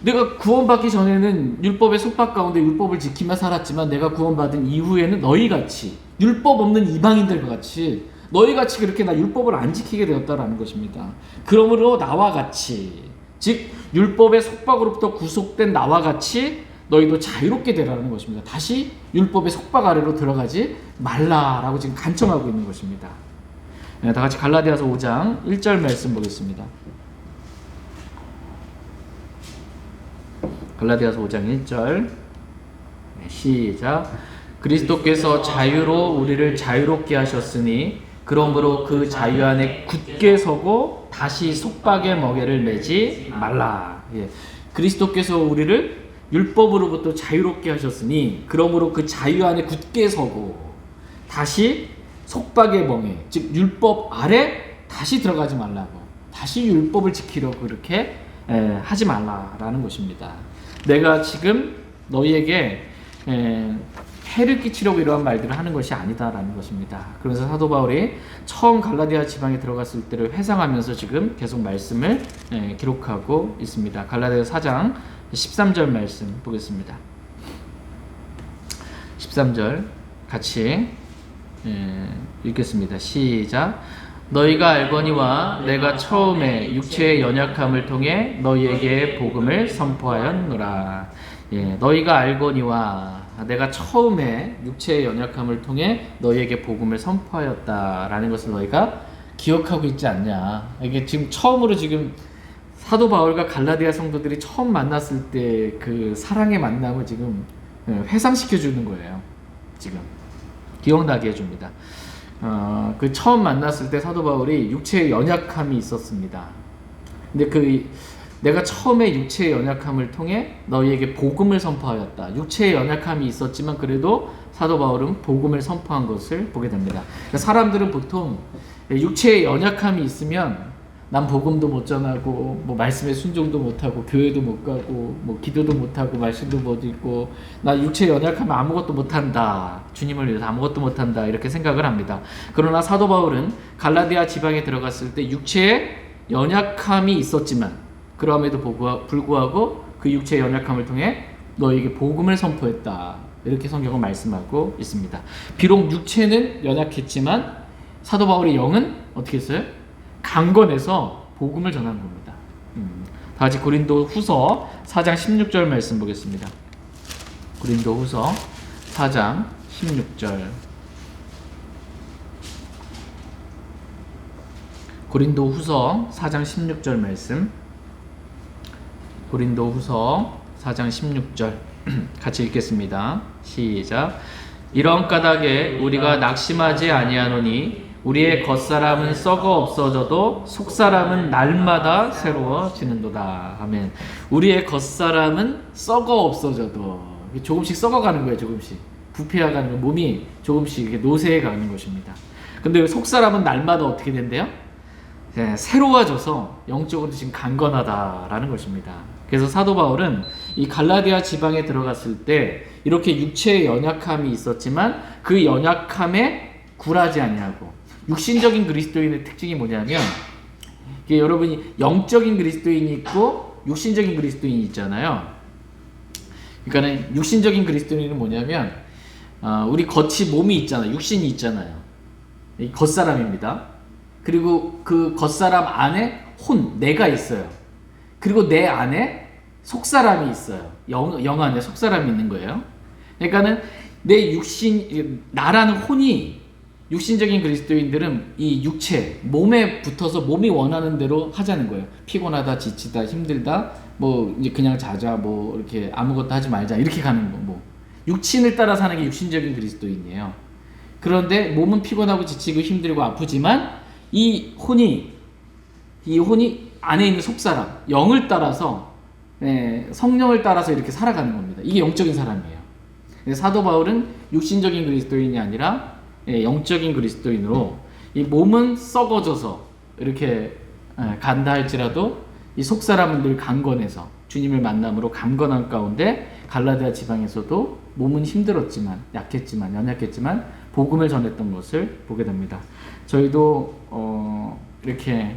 내가 구원받기 전에는 율법의 속박 가운데 율법을 지키며 살았지만 내가 구원받은 이후에는 너희같이 율법 없는 이방인들과 같이 너희같이 그렇게 나 율법을 안 지키게 되었다라는 것입니다. 그러므로 나와 같이, 즉 율법의 속박으로부터 구속된 나와 같이 너희도 자유롭게 되라는 것입니다. 다시 율법의 속박 아래로 들어가지 말라라고 지금 간청하고 있는 것입니다. 네, 다 같이 갈라디아서 5장 1절 말씀 보겠습니다. 갈라디아서 5장 1절 시작. 그리스도께서 자유로 우리를 자유롭게 하셨으니 그러므로 그 자유 안에 굳게 서고 다시 속박의 멍에를 매지 말라. 예. 그리스도께서 우리를 율법으로부터 자유롭게 하셨으니 그러므로 그 자유 안에 굳게 서고 다시 속박의 멍에, 즉 율법 아래 다시 들어가지 말라고, 다시 율법을 지키려고 그렇게 하지 말라라는 것입니다. 내가 지금 너희에게 해를 끼치려고 이러한 말들을 하는 것이 아니다라는 것입니다. 그래서 사도 바울이 처음 갈라디아 지방에 들어갔을 때를 회상하면서 지금 계속 말씀을 기록하고 있습니다. 갈라디아 4장 13절 말씀 보겠습니다. 13절 같이 읽겠습니다. 시작. 너희가 알거니와 내가 처음에 육체의 연약함을 통해 너희에게 복음을 선포하였노라. 너희가 알거니와 내가 처음에 육체의 연약함을 통해 너희에게 복음을 선포하였다라는 것을 너희가 기억하고 있지 않냐. 이게 지금 처음으로 지금 사도 바울과 갈라디아 성도들이 처음 만났을 때 그 사랑의 만남을 지금 회상시켜 주는 거예요. 지금 기억나게 해줍니다. 그 처음 만났을 때 사도 바울이 육체의 연약함이 있었습니다. 근데 내가 처음에 육체의 연약함을 통해 너희에게 복음을 선포하였다. 육체의 연약함이 있었지만 그래도 사도 바울은 복음을 선포한 것을 보게 됩니다. 그러니까 사람들은 보통 육체의 연약함이 있으면 난 복음도 못 전하고 뭐 말씀에 순종도 못하고 교회도 못 가고 뭐 기도도 못하고 말씀도 못 읽고 나 육체의 연약하면 아무것도 못한다. 주님을 위해서 아무것도 못한다. 이렇게 생각을 합니다. 그러나 사도 바울은 갈라디아 지방에 들어갔을 때 육체의 연약함이 있었지만 그럼에도 불구하고 그 육체의 연약함을 통해 너에게 복음을 선포했다. 이렇게 성경은 말씀하고 있습니다. 비록 육체는 연약했지만 사도 바울의 영은 어떻게 했어요? 강건해서 복음을 전한 겁니다. 다 같이 고린도 후서 4장 16절 말씀 보겠습니다. 고린도 후서 4장 16절. 고린도 후서 4장 16절 말씀. 고린도 후서 4장 16절 같이 읽겠습니다. 시작. 이런 까닭에 우리가 낙심하지 아니하노니 우리의 겉사람은 썩어 없어져도 속사람은 날마다 새로워지는도다. 아멘. 우리의 겉사람은 썩어 없어져도 조금씩 썩어가는 거예요. 조금씩 부패해가는 거예요. 몸이 조금씩 노쇠해가는 것입니다. 근데 속사람은 날마다 어떻게 된대요? 새로워져서 영적으로 지금 강건하다라는 것입니다. 그래서 사도 바울은 이 갈라디아 지방에 들어갔을 때 이렇게 육체의 연약함이 있었지만 그 연약함에 굴하지 아니하고 육신적인 그리스도인의 특징이 뭐냐면 여러분이 영적인 그리스도인이 있고 육신적인 그리스도인이 있잖아요. 그러니까 육신적인 그리스도인은 뭐냐면 우리 겉이 몸이 있잖아요. 육신이 있잖아요. 이 겉사람입니다. 그리고 그 겉사람 안에 내가 있어요. 그리고 내 안에 속사람이 있어요. 영 안에 속사람이 있는 거예요. 그러니까는 내 육신, 나라는 혼이 육신적인 그리스도인들은 이 육체, 몸에 붙어서 몸이 원하는 대로 하자는 거예요. 피곤하다, 지치다, 힘들다, 뭐 이제 그냥 자자, 뭐 이렇게 아무것도 하지 말자 이렇게 가는 거. 뭐 육신을 따라 사는 게 육신적인 그리스도인이에요. 그런데 몸은 피곤하고 지치고 힘들고 아프지만 이 혼이 안에 있는 속사람, 영을 따라서 성령을 따라서 이렇게 살아가는 겁니다. 이게 영적인 사람이에요. 사도 바울은 육신적인 그리스도인이 아니라 영적인 그리스도인으로 이 몸은 썩어져서 이렇게 간다 할지라도 이 속사람은 늘 강건해서 주님을 만남으로 강건한 가운데 갈라디아 지방에서도 몸은 힘들었지만 약했지만 연약했지만 복음을 전했던 것을 보게 됩니다. 저희도 이렇게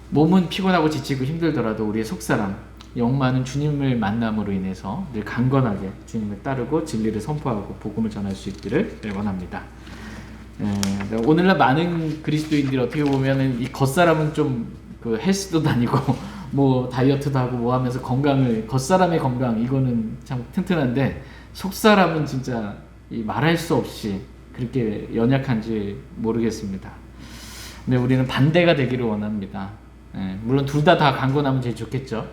몸은 피곤하고 지치고 힘들더라도 우리의 속사람 영만은 주님을 만남으로 인해서 늘 강건하게 주님을 따르고 진리를 선포하고 복음을 전할 수 있기를 원합니다. 오늘날 많은 그리스도인들이 어떻게 보면은 이 겉사람은 좀 그 헬스도 다니고 뭐 다이어트도 하고 뭐 하면서 겉사람의 건강 이거는 참 튼튼한데 속사람은 진짜 말할 수 없이 그렇게 연약한지 모르겠습니다. 근데 우리는 반대가 되기를 원합니다. 물론 둘 다 강건하면 제일 좋겠죠.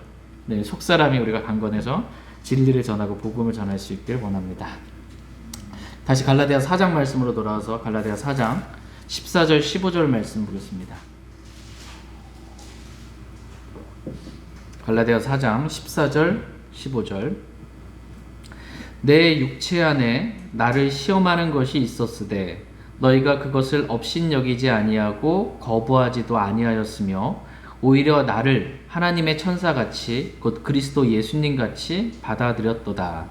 속사람이 우리가 강건해서 진리를 전하고 복음을 전할 수 있길 원합니다. 다시 갈라디아 4장 말씀으로 돌아와서 갈라디아 4장 14절 15절 말씀 보겠습니다. 갈라디아 4장 14절 15절. 내 육체 안에 나를 시험하는 것이 있었으되 너희가 그것을 업신여기지 아니하고 거부하지도 아니하였으며 오히려 나를 하나님의 천사같이 곧 그리스도 예수님같이 받아들였도다.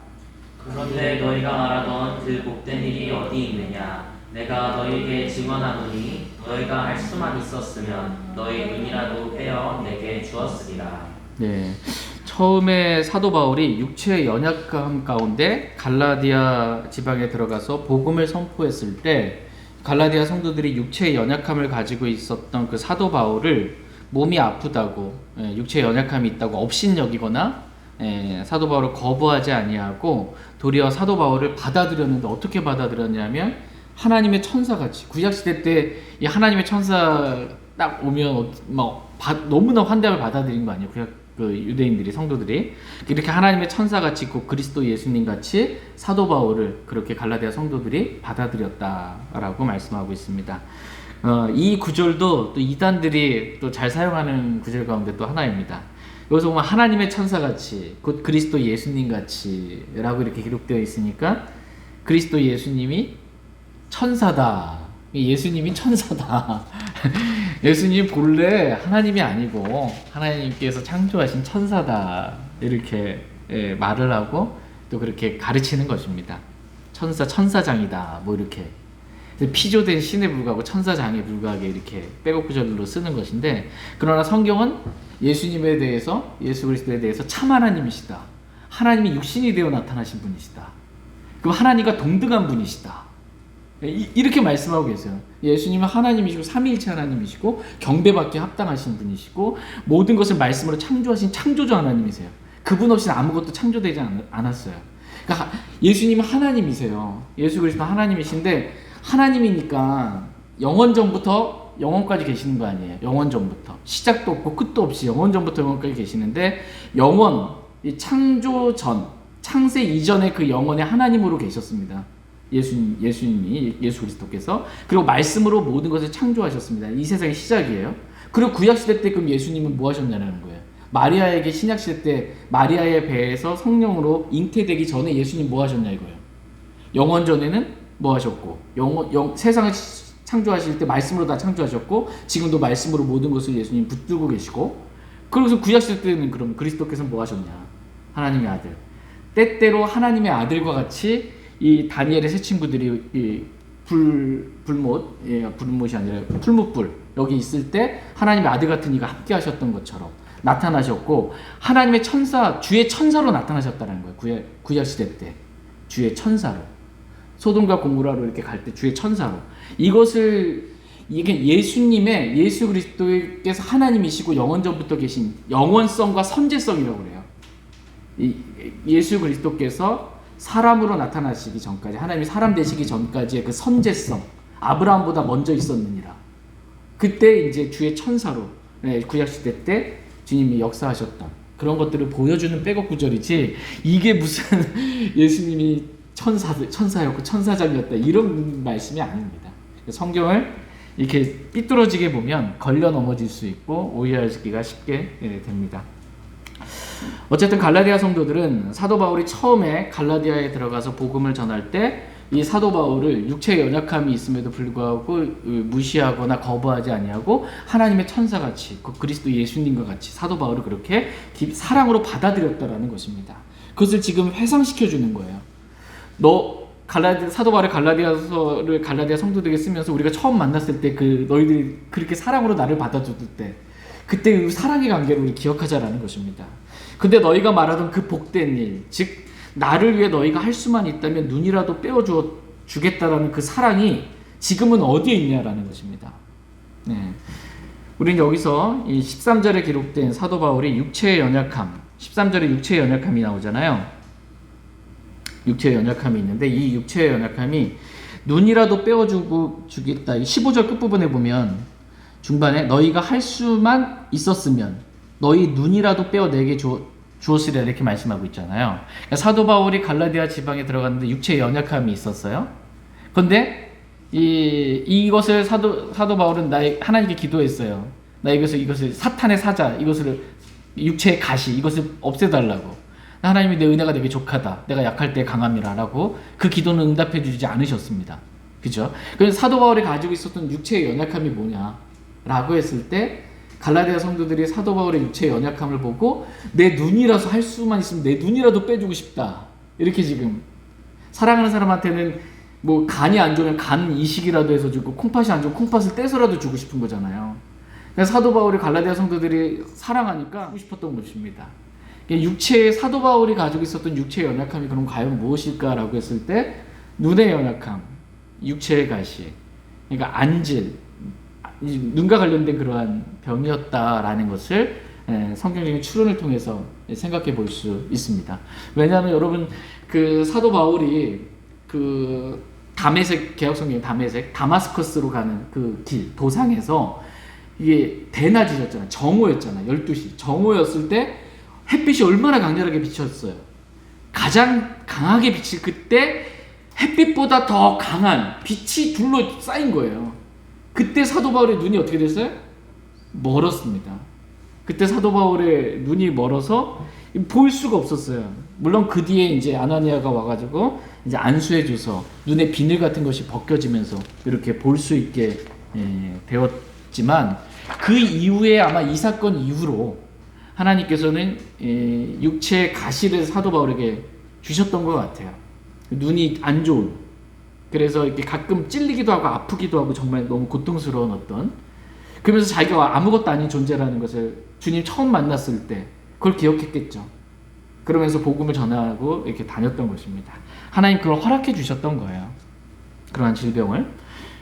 그런데 너희가 말하던 그 복된 일이 어디 있느냐? 내가 너희에게 증언하노니 너희가 할 수만 있었으면 너희 눈이라도 빼어 내게 주었으리라. 네. 처음에 사도 바울이 육체의 연약함 가운데 갈라디아 지방에 들어가서 복음을 선포했을 때 갈라디아 성도들이 육체의 연약함을 가지고 있었던 그 사도 바울을 몸이 아프다고 육체의 연약함이 있다고 업신여기거나 사도 바울을 거부하지 아니하고 도리어 사도 바울을 받아들였는데 어떻게 받아들였냐면 하나님의 천사같이 구약시대 때 이 하나님의 천사 딱 오면 막 너무나 환대함을 받아들인 거 아니에요? 그 유대인들이 성도들이 이렇게 하나님의 천사같이 곧 그리스도 예수님같이 사도 바울을 그렇게 갈라디아 성도들이 받아들였다라고 말씀하고 있습니다. 이 구절도 또 이단들이 또 잘 사용하는 구절 가운데 또 하나입니다. 여기서 보면 하나님의 천사같이 곧 그리스도 예수님같이 라고 이렇게 기록되어 있으니까 그리스도 예수님이 천사다. 예수님이 천사다. 예수님 본래 하나님이 아니고 하나님께서 창조하신 천사다. 이렇게 말을 하고 또 그렇게 가르치는 것입니다. 천사장이다. 뭐 이렇게. 피조된 신에 불과하고 천사장에 불과하게 이렇게 백업 구절로 쓰는 것인데 그러나 성경은 예수님에 대해서 예수 그리스도에 대해서 참 하나님이시다. 하나님이 육신이 되어 나타나신 분이시다. 그럼 하나님과 동등한 분이시다. 이렇게 말씀하고 계세요. 예수님은 하나님이시고 삼위일체 하나님이시고 경배받기에 합당하신 분이시고 모든 것을 말씀으로 창조하신 창조주 하나님이세요. 그분 없이는 아무것도 창조되지 않았어요. 그러니까 예수님은 하나님이세요. 예수 그리스도 하나님이신데 하나님이니까 영원전부터 영원까지 계시는 거 아니에요. 영원전부터 시작도 없고 끝도 없이 영원전부터 영원까지 계시는데 영원, 이 창조 전, 창세 이전의 그 영원의 하나님으로 계셨습니다. 예수님이 예수 그리스도께서 그리고 말씀으로 모든 것을 창조하셨습니다. 이 세상의 시작이에요. 그리고 구약시대 때 그럼 예수님은 뭐 하셨냐는 거예요. 마리아에게 신약시대 때 마리아의 배에서 성령으로 잉태되기 전에 예수님 뭐 하셨냐 이거예요. 영원 전에는 뭐 하셨고 세상을 창조하실 때 말씀으로 다 창조하셨고 지금도 말씀으로 모든 것을 예수님 붙들고 계시고 그래서 구약시대 때는 그럼 그리스도께서 뭐 하셨냐. 하나님의 아들. 때때로 하나님의 아들과 같이 이 다니엘의 세 친구들이 이 불못이 아니라 풀무불 여기 있을 때 하나님의 아들 같은 이가 함께 하셨던 것처럼 나타나셨고 하나님의 천사 주의 천사로 나타나셨다는 거예요. 구약 시대 때 주의 천사로 소돔과 고모라로 이렇게 갈 때 주의 천사로 이게 예수 그리스도께서 하나님이시고 영원전부터 계신 영원성과 선제성이라고 그래요. 예수 그리스도께서 사람으로 나타나시기 전까지 하나님이 사람 되시기 전까지의 그 선제성 아브라함보다 먼저 있었느니라. 그때 이제 주의 천사로 구약시대 때 주님이 역사하셨던 그런 것들을 보여주는 백업 구절이지 이게 무슨 예수님이 천사였고 천사장이었다 이런 말씀이 아닙니다. 성경을 이렇게 삐뚤어지게 보면 걸려 넘어질 수 있고 오해하기가 쉽게 됩니다. 어쨌든 갈라디아 성도들은 사도 바울이 처음에 갈라디아에 들어가서 복음을 전할 때 이 사도 바울을 육체의 연약함이 있음에도 불구하고 무시하거나 거부하지 아니하고 하나님의 천사같이 그리스도 예수님과 같이 사도 바울을 그렇게 사랑으로 받아들였다라는 것입니다. 그것을 지금 회상시켜 주는 거예요. 사도 바울의 갈라디아서를 갈라디아 성도들에게 쓰면서 우리가 처음 만났을 때 너희들이 그렇게 사랑으로 나를 받아줬을 때 그때 그 사랑의 관계를 우리 기억하자라는 것입니다. 근데 너희가 말하던 그 복된 일, 즉 나를 위해 너희가 할 수만 있다면 눈이라도 빼어주겠다라는 그 사랑이 지금은 어디에 있냐라는 것입니다. 네. 우리는 여기서 이 13절에 기록된 사도 바울의 육체의 연약함, 13절에 육체의 연약함이 나오잖아요. 육체의 연약함이 있는데 이 육체의 연약함이 눈이라도 빼어주겠다. 15절 끝부분에 보면 중반에 너희가 할 수만 있었으면 너희 눈이라도 빼어 내게 주었으리라 이렇게 말씀하고 있잖아요. 그러니까 사도 바울이 갈라디아 지방에 들어갔는데 육체의 연약함이 있었어요. 그런데 이것을 사도 바울은 하나님께 기도했어요. 나 이것을 사탄의 사자, 이것을 육체의 가시, 이것을 없애달라고. 하나님이 내 은혜가 되게 족하다. 내가 약할 때 강함이라라고 그 기도는 응답해 주지 않으셨습니다. 그죠? 그래서 사도 바울이 가지고 있었던 육체의 연약함이 뭐냐라고 했을 때 갈라디아 성도들이 사도 바울의 육체의 연약함을 보고 내 눈이라서 할 수만 있으면 내 눈이라도 빼주고 싶다. 이렇게 지금 사랑하는 사람한테는 뭐 간이 안 좋으면 간 이식이라도 해서 주고 콩팥이 안 좋으면 콩팥을 떼서라도 주고 싶은 거잖아요. 그래서 사도 바울이 갈라디아 성도들이 사랑하니까 하고 싶었던 것입니다. 육체의 사도 바울이 가지고 있었던 육체의 연약함이 그럼 과연 무엇일까라고 했을 때 눈의 연약함, 육체의 가시, 그러니까 안질, 눈과 관련된 그러한 병이었다라는 것을 성경적인 추론을 통해서 생각해 볼 수 있습니다. 왜냐하면 여러분 그 사도 바울이 그 다메섹 개혁성경 다메섹 다마스커스로 가는 그 길 도상에서 이게 대낮이었잖아요. 정오였잖아요. 12시 정오였을 때 햇빛이 얼마나 강렬하게 비쳤어요. 가장 강하게 비칠 그때 햇빛보다 더 강한 빛이 둘러싸인 거예요. 그때 사도 바울의 눈이 어떻게 됐어요? 멀었습니다. 그때 사도 바울의 눈이 멀어서 볼 수가 없었어요. 물론 그 뒤에 이제 아나니아가 와가지고 이제 안수해줘서 눈에 비늘 같은 것이 벗겨지면서 이렇게 볼 수 있게 되었지만 그 이후에 아마 이 사건 이후로 하나님께서는 육체의 가시를 사도 바울에게 주셨던 것 같아요. 눈이 안 좋은. 그래서 이렇게 가끔 찔리기도 하고 아프기도 하고 정말 너무 고통스러운 어떤. 그러면서 자기가 아무것도 아닌 존재라는 것을 주님 처음 만났을 때 그걸 기억했겠죠. 그러면서 복음을 전하고 이렇게 다녔던 것입니다. 하나님 그걸 허락해 주셨던 거예요. 그러한 질병을.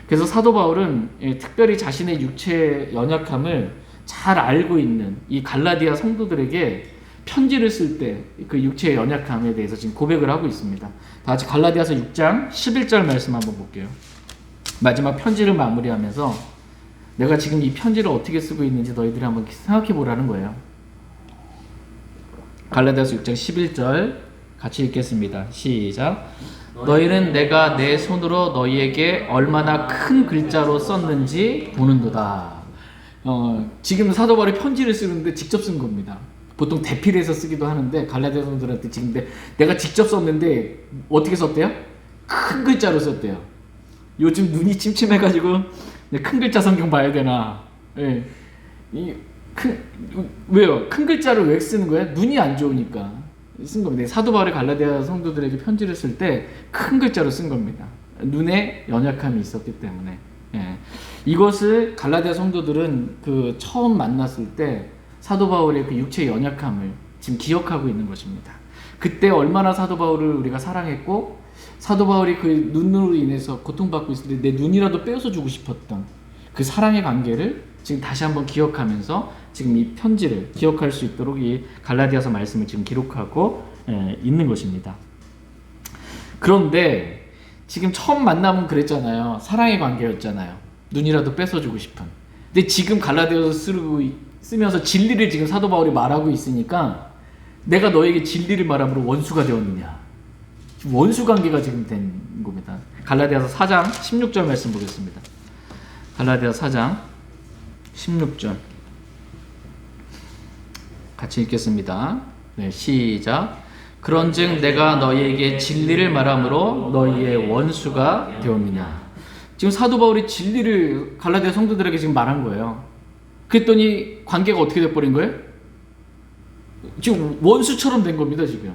그래서 사도 바울은 특별히 자신의 육체의 연약함을 잘 알고 있는 이 갈라디아 성도들에게 편지를 쓸 때 그 육체의 연약함에 대해서 지금 고백을 하고 있습니다. 다 같이 갈라디아서 6장 11절 말씀 한번 볼게요. 마지막 편지를 마무리하면서 내가 지금 이 편지를 어떻게 쓰고 있는지 너희들이 한번 생각해 보라는 거예요. 갈라디아서 6장 11절 같이 읽겠습니다. 시작. 너희는 내가 내 손으로 너희에게 얼마나 큰 글자로 썼는지 보는도다. 지금 사도 바울이 편지를 쓰는데 직접 쓴 겁니다. 보통 대필해서 쓰기도 하는데 갈라디아 성도들한테 지금 내가 직접 썼는데 어떻게 썼대요? 큰 글자로 썼대요. 요즘 눈이 침침해가지고 큰 글자 성경 봐야 되나? 예. 왜요? 큰 글자를 왜 쓰는 거예요? 눈이 안 좋으니까 쓴 겁니다. 사도 바울이 갈라디아 성도들에게 편지를 쓸 때 큰 글자로 쓴 겁니다. 눈에 연약함이 있었기 때문에. 예. 이것을 갈라디아 성도들은 그 처음 만났을 때 사도 바울의 그 육체의 연약함을 지금 기억하고 있는 것입니다. 그때 얼마나 사도 바울을 우리가 사랑했고 사도 바울이 그 눈으로 인해서 고통받고 있을 때 내 눈이라도 빼앗아 주고 싶었던 그 사랑의 관계를 지금 다시 한번 기억하면서 지금 이 편지를 기억할 수 있도록 이 갈라디아서 말씀을 지금 기록하고 있는 것입니다. 그런데 지금 처음 만남은 그랬잖아요. 사랑의 관계였잖아요. 눈이라도 뺏어주고 싶은. 근데 지금 갈라디아서 쓰면서 진리를 지금 사도 바울이 말하고 있으니까 내가 너에게 진리를 말함으로 원수가 되었느냐. 원수 관계가 지금 된 겁니다. 갈라디아서 4장 16절 말씀 보겠습니다. 갈라디아서 4장 16절 같이 읽겠습니다. 네, 시작. 그런즉 내가 너희에게 진리를 말함으로 너희의 원수가 되었느냐. 지금 사도 바울이 진리를 갈라디아 성도들에게 지금 말한 거예요. 그랬더니 관계가 어떻게 돼버린 거예요? 지금 원수처럼 된 겁니다. 지금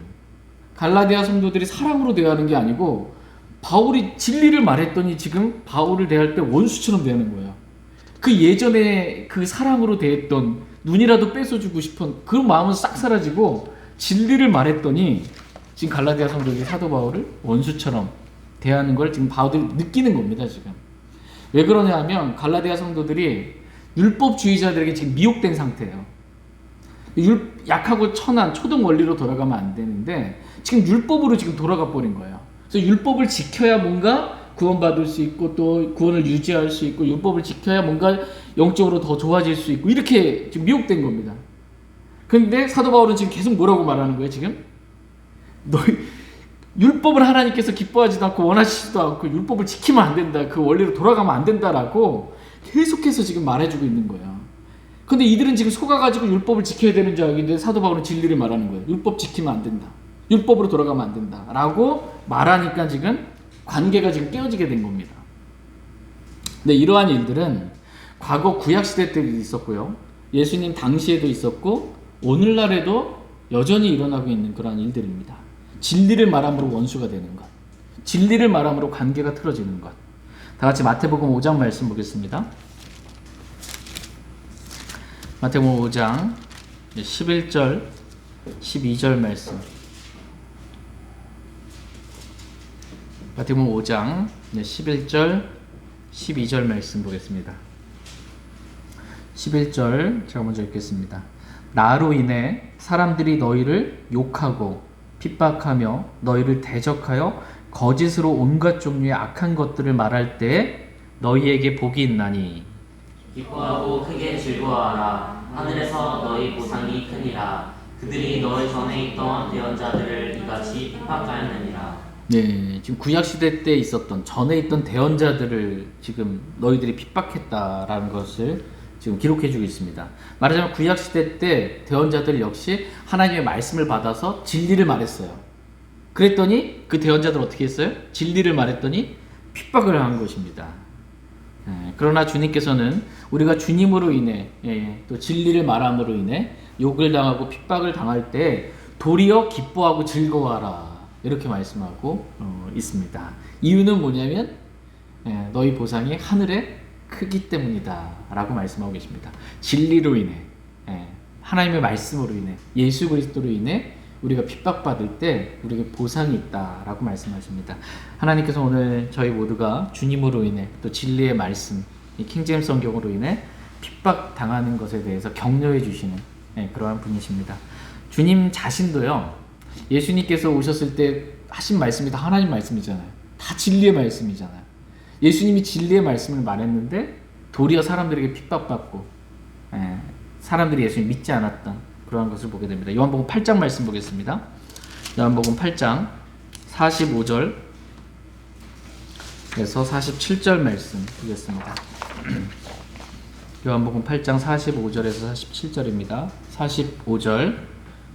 갈라디아 성도들이 사랑으로 대하는 게 아니고 바울이 진리를 말했더니 지금 바울을 대할 때 원수처럼 대하는 거예요. 그 예전에 그 사랑으로 대했던 눈이라도 뺏어주고 싶은 그 마음은 싹 사라지고 진리를 말했더니 지금 갈라디아 성도들이 사도 바울을 원수처럼 대하는 걸 지금 바울이 느끼는 겁니다. 지금 왜 그러냐 하면 갈라디아 성도들이 율법주의자들에게 지금 미혹된 상태예요. 약하고 천한 초등 원리로 돌아가면 안 되는데 지금 율법으로 지금 돌아가 버린 거예요. 그래서 율법을 지켜야 뭔가 구원받을 수 있고 또 구원을 유지할 수 있고 율법을 지켜야 뭔가 영적으로 더 좋아질 수 있고 이렇게 지금 미혹된 겁니다. 그런데 사도 바울은 지금 계속 뭐라고 말하는 거예요? 지금 너희 율법을 하나님께서 기뻐하지도 않고 원하시지도 않고 율법을 지키면 안 된다. 그 원리로 돌아가면 안 된다라고 계속해서 지금 말해주고 있는 거예요. 근데 이들은 지금 속아가지고 율법을 지켜야 되는 줄 알겠는데 사도 바울은 진리를 말하는 거예요. 율법 지키면 안 된다. 율법으로 돌아가면 안 된다. 라고 말하니까 지금 관계가 지금 깨어지게 된 겁니다. 근데 이러한 일들은 과거 구약시대 때도 있었고요. 예수님 당시에도 있었고 오늘날에도 여전히 일어나고 있는 그러한 일들입니다. 진리를 말함으로 원수가 되는 것. 진리를 말함으로 관계가 틀어지는 것. 다 같이 마태복음 5장 말씀 보겠습니다. 마태복음 5장 11절 12절 말씀. 마태복음 5장 11절 12절 말씀 보겠습니다. 11절 제가 먼저 읽겠습니다. 나로 인해 사람들이 너희를 욕하고 핍박하며 너희를 대적하여 거짓으로 온갖 종류의 악한 것들을 말할 때에 너희에게 복이 있나니 기뻐하고 크게 즐거워하라. 하늘에서 너희 보상이 크니라. 그들이 너희 전에 있던 대언자들을 이같이 핍박하였느니라. 네, 지금 구약시대 때 있었던 전에 있던 대언자들을 지금 너희들이 핍박했다라는 것을 지금 기록해주고 있습니다. 말하자면 구약시대 때 대언자들 역시 하나님의 말씀을 받아서 진리를 말했어요. 그랬더니 그 대언자들 어떻게 했어요? 진리를 말했더니 핍박을 한 것입니다. 그러나 주님께서는 우리가 주님으로 인해 또 진리를 말함으로 인해 욕을 당하고 핍박을 당할 때 도리어 기뻐하고 즐거워하라 이렇게 말씀하고 있습니다. 이유는 뭐냐면 너희 보상이 하늘에 크기 때문이다 라고 말씀하고 계십니다. 진리로 인해 하나님의 말씀으로 인해 예수 그리스도로 인해 우리가 핍박받을 때 우리에게 보상이 있다라고 말씀하십니다. 하나님께서 오늘 저희 모두가 주님으로 인해 또 진리의 말씀, 이 킹제임스 성경으로 인해 핍박당하는 것에 대해서 격려해 주시는 그러한 분이십니다. 주님 자신도요, 예수님께서 오셨을 때 하신 말씀이 다 하나님 말씀이잖아요. 다 진리의 말씀이잖아요. 예수님이 진리의 말씀을 말했는데 도리어 사람들에게 핍박받고 사람들이 예수님 믿지 않았던 그러한 것을 보게 됩니다. 요한복음 8장 말씀 보겠습니다. 요한복음 8장 45절에서 47절 말씀 보겠습니다. 요한복음 8장 45절에서 47절입니다. 45절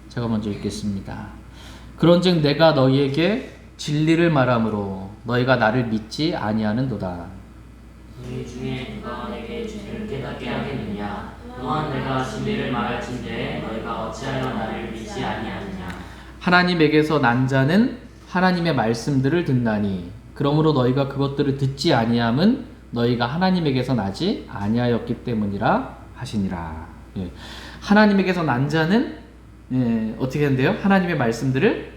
제가 먼저 읽겠습니다. 그런즉 내가 너희에게 진리를 말함으로 너희가 나를 믿지 아니하는도다. 너희 중에 누가 내게 주를 깨닫게 하겠느냐? 또한 내가 진리를 말할진대 너희가 어찌하여 나를 믿지 아니하느냐? 하나님에게서 난 자는 하나님의 말씀들을 듣나니 그러므로 너희가 그것들을 듣지 아니함은 너희가 하나님에게서 나지 아니하였기 때문이라 하시니라. 하나님에게서 난 자는 어떻게 한대요? 하나님의 말씀들을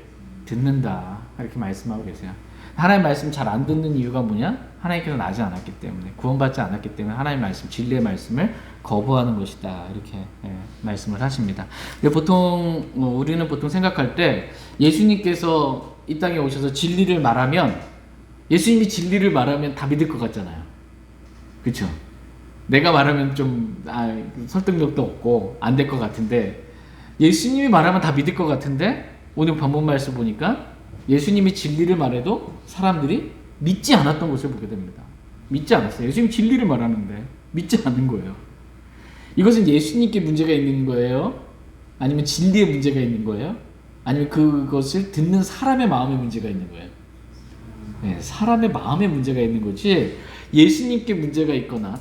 듣는다 이렇게 말씀하고 계세요. 하나님의 말씀 잘 안 듣는 이유가 뭐냐? 하나님께서 나지 않았기 때문에, 구원받지 않았기 때문에 하나님의 말씀, 진리의 말씀을 거부하는 것이다 이렇게 말씀을 하십니다. 근데 보통 우리는 보통 생각할 때 예수님께서 이 땅에 오셔서 진리를 말하면, 예수님이 진리를 말하면 다 믿을 것 같잖아요. 그렇죠? 내가 말하면 좀 설득력도 없고 안 될 것 같은데, 예수님이 말하면 다 믿을 것 같은데 오늘 본문 말씀 보니까 예수님이 진리를 말해도 사람들이 믿지 않았던 것을 보게 됩니다. 믿지 않았어요. 예수님 진리를 말하는데 믿지 않는 거예요. 이것은 예수님께 문제가 있는 거예요? 아니면 진리에 문제가 있는 거예요? 아니면 그것을 듣는 사람의 마음에 문제가 있는 거예요? 네, 사람의 마음에 문제가 있는 거지 예수님께 문제가 있거나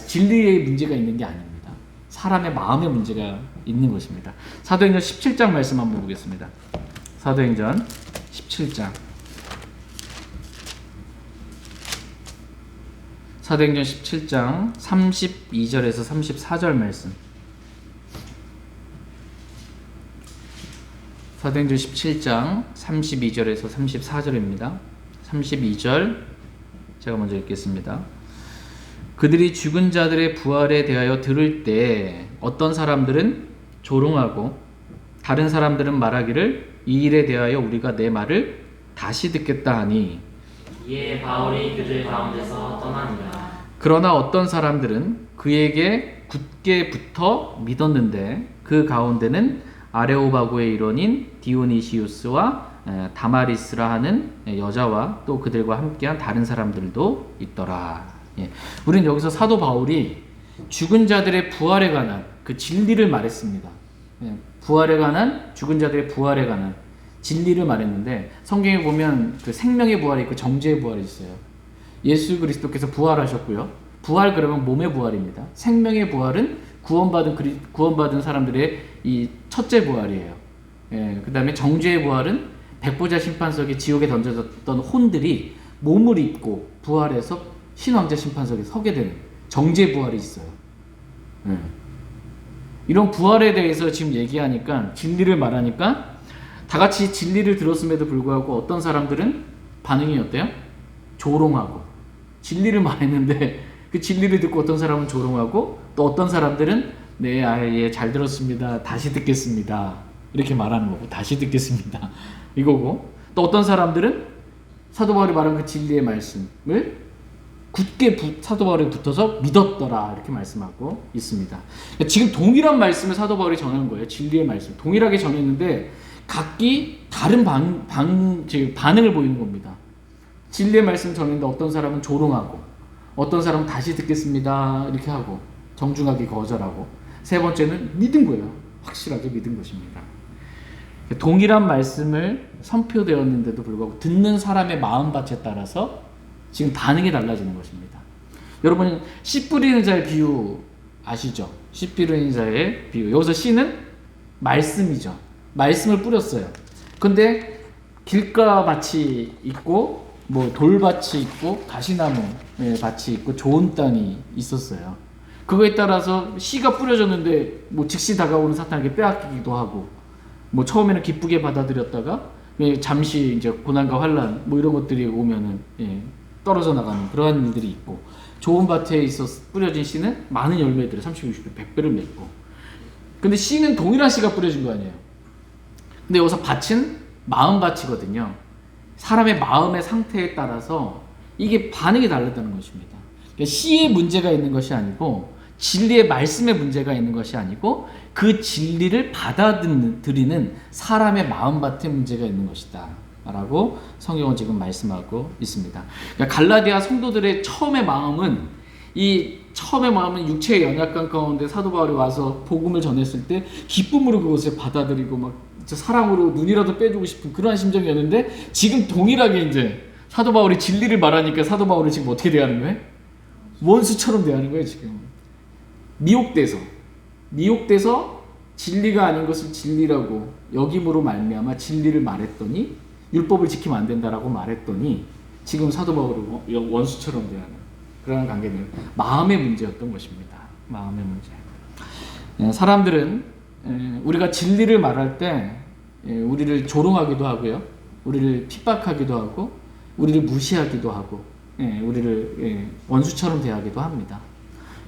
진리에 문제가 있는 게 아닙니다. 사람의 마음에 문제가 있는 것입니다. 사도행전 17장 말씀 한번 보겠습니다. 사도행전 17장. 사도행전 17장 32절에서 34절 말씀. 사도행전 17장 32절에서 34절입니다. 32절 제가 먼저 읽겠습니다. 그들이 죽은 자들의 부활에 대하여 들을 때 어떤 사람들은 조롱하고 다른 사람들은 말하기를 이 일에 대하여 우리가 내 말을 다시 듣겠다 하니 이에 바울이 그들 가운데서 떠나니라. 그러나 어떤 사람들은 그에게 굳게 붙어 믿었는데 그 가운데는 아레오바고의 일원인 디오니시우스와 다마리스라 하는 여자와 또 그들과 함께한 다른 사람들도 있더라. 우리는 여기서 사도 바울이 죽은 자들의 부활에 관한 그 진리를 말했습니다. 부활에 관한, 죽은 자들의 부활에 관한 진리를 말했는데, 성경에 보면 그 생명의 부활이 있고 정죄의 부활이 있어요. 예수 그리스도께서 부활하셨고요. 부활 그러면 몸의 부활입니다. 생명의 부활은 구원받은 사람들의 이 첫째 부활이에요. 그 다음에 정죄의 부활은 백보자 심판석에 지옥에 던져졌던 혼들이 몸을 입고 부활해서 신왕자 심판석에 서게 되는 정죄 부활이 있어요. 이런 부활에 대해서 지금 얘기하니까, 진리를 말하니까 다 같이 진리를 들었음에도 불구하고 어떤 사람들은 반응이 어때요? 조롱하고. 진리를 말했는데 그 진리를 듣고 어떤 사람은 조롱하고, 또 어떤 사람들은 네, 예, 잘 들었습니다. 다시 듣겠습니다. 이렇게 말하는 거고, 다시 듣겠습니다. 이거고, 또 어떤 사람들은 사도 바울이 말한 그 진리의 말씀을 굳게 사도 바울에 붙어서 믿었더라, 이렇게 말씀하고 있습니다. 그러니까 지금 동일한 말씀을 사도 바울이 전하는 거예요. 진리의 말씀 동일하게 전했는데 각기 다른 반응을 보이는 겁니다. 진리의 말씀 전했는데 어떤 사람은 조롱하고, 어떤 사람은 다시 듣겠습니다 이렇게 하고 정중하게 거절하고, 세 번째는 믿은 거예요. 확실하게 믿은 것입니다. 동일한 말씀을 선포되었는데도 불구하고 듣는 사람의 마음밭에 따라서 지금 반응이 달라지는 것입니다. 여러분, 씨 뿌리는 자의 비유 아시죠? 씨 뿌리는 자의 비유. 여기서 씨는 말씀이죠. 말씀을 뿌렸어요. 근데 길가 밭이 있고, 뭐 돌밭이 있고, 가시나무 밭이 있고, 좋은 땅이 있었어요. 그거에 따라서 씨가 뿌려졌는데 뭐 즉시 다가오는 사탄에게 빼앗기기도 하고, 뭐 처음에는 기쁘게 받아들였다가 잠시 이제 고난과 환난 뭐 이런 것들이 오면은 떨어져 나가는 그러한 일들이 있고, 좋은 밭에 있어 뿌려진 씨는 많은 열매들을 30, 60배, 100배를 맺고. 근데 씨는 동일한 씨가 뿌려진 거 아니에요. 근데 여기서 밭은 마음밭이거든요. 사람의 마음의 상태에 따라서 이게 반응이 다르다는 것입니다. 그러니까 씨의 문제가 있는 것이 아니고, 진리의 말씀의 문제가 있는 것이 아니고, 그 진리를 받아들이는 사람의 마음밭에 문제가 있는 것이다 라고 성경은 지금 말씀하고 있습니다. 그러니까 갈라디아 성도들의 처음의 마음은 육체의 연약감 가운데 사도 바울이 와서 복음을 전했을 때 기쁨으로 그것을 받아들이고 막 사랑으로 눈이라도 빼주고 싶은 그러한 심정이었는데, 지금 동일하게 이제 사도 바울이 진리를 말하니까 사도 바울이 지금 어떻게 대하는 거예요? 원수처럼 대하는 거예요. 지금 미혹돼서 진리가 아닌 것을 진리라고 여김으로 말미암아 진리를 말했더니, 율법을 지키면 안 된다라고 말했더니 지금 사도 바울을 원수처럼 대하는 그런 관계는 마음의 문제였던 것입니다. 마음의 문제. 사람들은 우리가 진리를 말할 때 우리를 조롱하기도 하고요, 우리를 핍박하기도 하고, 우리를 무시하기도 하고, 우리를 원수처럼 대하기도 합니다.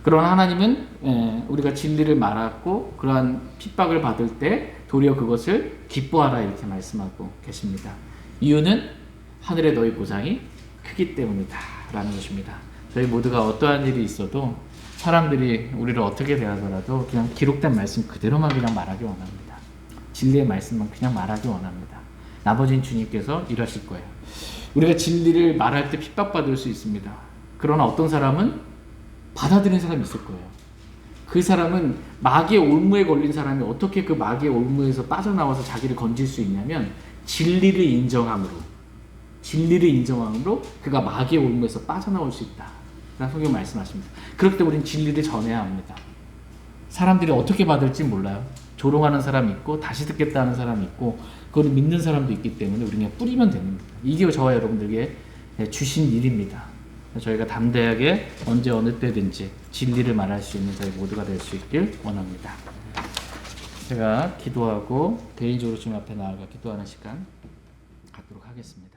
그러나 하나님은 우리가 진리를 말하고 그러한 핍박을 받을 때 도리어 그것을 기뻐하라 이렇게 말씀하고 계십니다. 이유는 하늘에 너희 보상이 크기 때문이다 라는 것입니다. 저희 모두가 어떠한 일이 있어도 사람들이 우리를 어떻게 대하더라도 그냥 기록된 말씀 그대로만 그냥 말하기 원합니다. 진리의 말씀만 그냥 말하기 원합니다. 나머지는 주님께서 일하실 거예요. 우리가 진리를 말할 때 핍박받을 수 있습니다. 그러나 어떤 사람은 받아들이는 사람이 있을 거예요. 그 사람은 마귀의 올무에 걸린 사람이 어떻게 그 마귀의 올무에서 빠져나와서 자기를 건질 수 있냐면, 진리를 인정함으로 그가 마귀의 올무에서 빠져나올 수 있다 라는 성경 말씀하십니다. 그렇기 때문에 우리는 진리를 전해야 합니다. 사람들이 어떻게 받을지 몰라요. 조롱하는 사람이 있고, 다시 듣겠다는 사람이 있고, 그걸 믿는 사람도 있기 때문에 우리는 그냥 뿌리면 됩니다. 이게 저와 여러분들에게 주신 일입니다. 저희가 담대하게 언제 어느 때든지 진리를 말할 수 있는 저희 모두가 될 수 있길 원합니다. 제가 기도하고 개인적으로 주님 앞에 나아가 기도하는 시간 갖도록 하겠습니다.